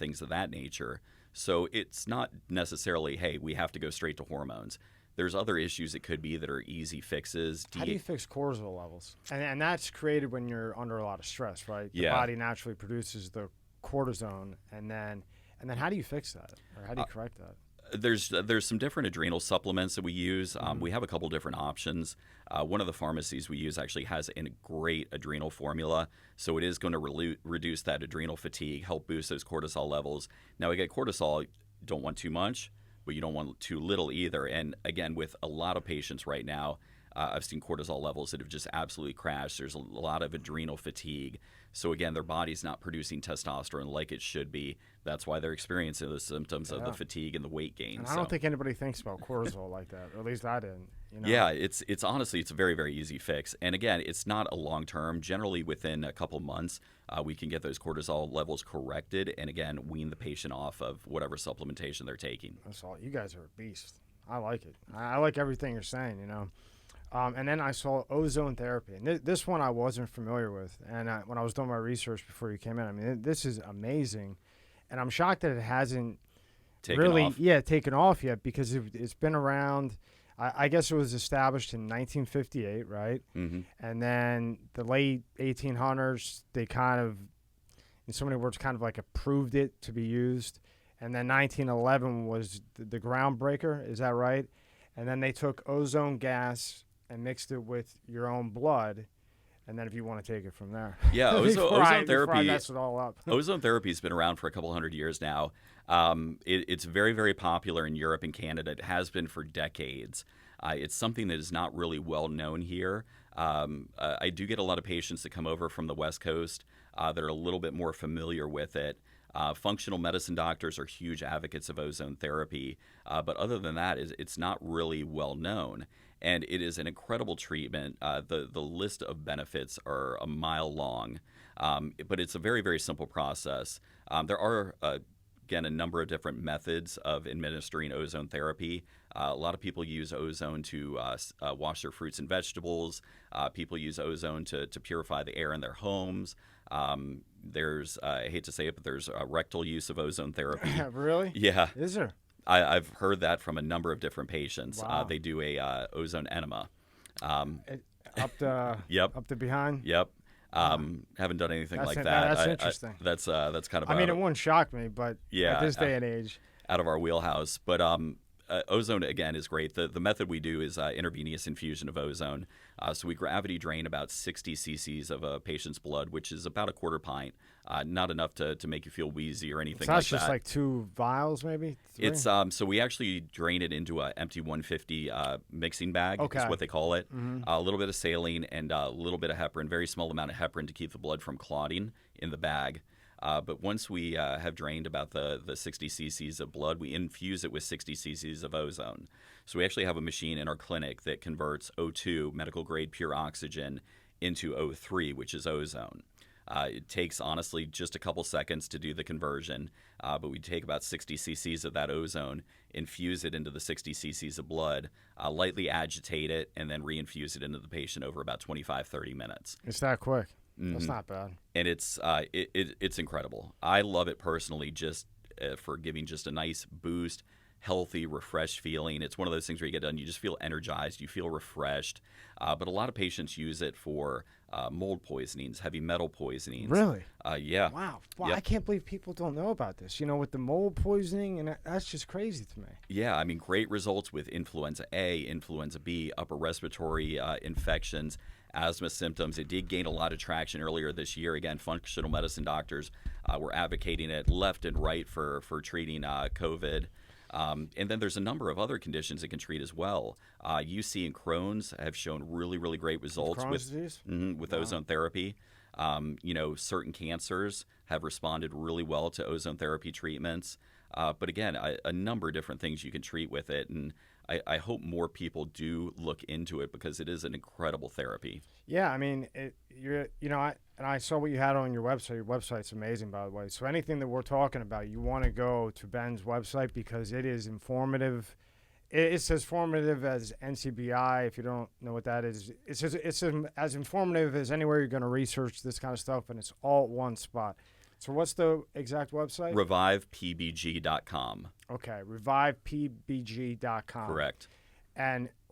things of that nature. So it's not necessarily, hey, we have to go straight to hormones. There's other issues it could be that are easy fixes. How do you fix cortisol levels? And that's created when you're under a lot of stress, right? The Yeah. body naturally produces the cortisone, and then how do you fix that, or how do you correct that? There's some different adrenal supplements that we use. We have a couple different options. One of the pharmacies we use actually has a great adrenal formula, so it is going to reduce that adrenal fatigue, help boost those cortisol levels. Now, again, cortisol, don't want too much, but you don't want too little either. And again, with a lot of patients right now, I've seen cortisol levels that have just absolutely crashed. There's a lot of adrenal fatigue. So again, their body's not producing testosterone like it should be. That's why they're experiencing the symptoms of the fatigue and the weight gain. And I don't think anybody thinks about cortisol like that, or at least I didn't. You know? Yeah, it's honestly, it's a very, very easy fix. And again, it's not a long term. Generally, within a couple months, we can get those cortisol levels corrected and again, wean the patient off of whatever supplementation they're taking. That's all. You guys are a beast. I like it. I like everything you're saying, you know. And then I saw ozone therapy. And this one I wasn't familiar with. And when I was doing my research before you came in, I mean, this is amazing. And I'm shocked that it hasn't taken off yet, because it's been around. I guess it was established in 1958, right? Mm-hmm. And then the late 1800s, they kind of, in so many words, kind of like approved it to be used. And then 1911 was the groundbreaker. Is that right? And then they took ozone gas and mixed it with your own blood, and then if you want to take it from there. Yeah, ozone therapy. Before I mess it all up. Ozone therapy has been around for a couple hundred years now. It's very, very popular in Europe and Canada. It has been for decades. It's something that is not really well known here. I do get a lot of patients that come over from the West Coast that are a little bit more familiar with it. Functional medicine doctors are huge advocates of ozone therapy, but other than that, it's not really well known. And it is an incredible treatment. The list of benefits are a mile long, but it's a very, very simple process. There are, again, a number of different methods of administering ozone therapy. A lot of people use ozone to wash their fruits and vegetables. People use ozone to purify the air in their homes. There's, I hate to say it, but there's a rectal use of ozone therapy. Really? Yeah. Is there? I've heard that from a number of different patients. Wow. They do a ozone enema. Up the behind? Yep. Haven't done anything like that. That's interesting. That's kind of. I mean, it wouldn't shock me, but yeah, at this day and age, out of our wheelhouse. But ozone again is great. The method we do is intravenous infusion of ozone. So we gravity drain about 60 cc's of a patient's blood, which is about a quarter pint. Not enough to make you feel wheezy or anything like that. So that's just like 2 vials, maybe? 3? It's so we actually drain it into an empty 150 mixing bag. Okay. Is what they call it. Mm-hmm. A little bit of saline and a little bit of heparin, very small amount of heparin to keep the blood from clotting in the bag. But once we have drained about the 60 cc's of blood, we infuse it with 60 cc's of ozone. So we actually have a machine in our clinic that converts O2, medical grade pure oxygen, into O3, which is ozone. It takes, honestly, just a couple seconds to do the conversion, but we take about 60 cc's of that ozone, infuse it into the 60 cc's of blood, lightly agitate it, and then reinfuse it into the patient over about 25, 30 minutes. It's that quick. Mm-hmm. That's not bad. And it's incredible. I love it personally, just for giving just a nice boost, healthy, refreshed feeling. It's one of those things where you get done, you just feel energized, you feel refreshed. But a lot of patients use it for mold poisonings, heavy metal poisonings. Really? Yeah. Wow. Yep. I can't believe people don't know about this. You know, with the mold poisoning, and that's just crazy to me. Yeah, I mean, great results with influenza A, influenza B, upper respiratory infections, asthma symptoms. It did gain a lot of traction earlier this year. Again, functional medicine doctors were advocating it left and right for treating COVID. And then there's a number of other conditions it can treat as well. UC and Crohn's have shown really, really great results with ozone therapy. Certain cancers have responded really well to ozone therapy treatments. But again, a number of different things you can treat with it. And I hope more people do look into it because it is an incredible therapy. Yeah, I mean, I saw what you had on your website. Your website's amazing, by the way. So anything that we're talking about, you want to go to Ben's website because it is informative. It's as formative as NCBI, if you don't know what that is. It's as informative as anywhere you're going to research this kind of stuff, and it's all at one spot. So what's the exact website? revivepbg.com. Okay, revivepbg.com. Correct. And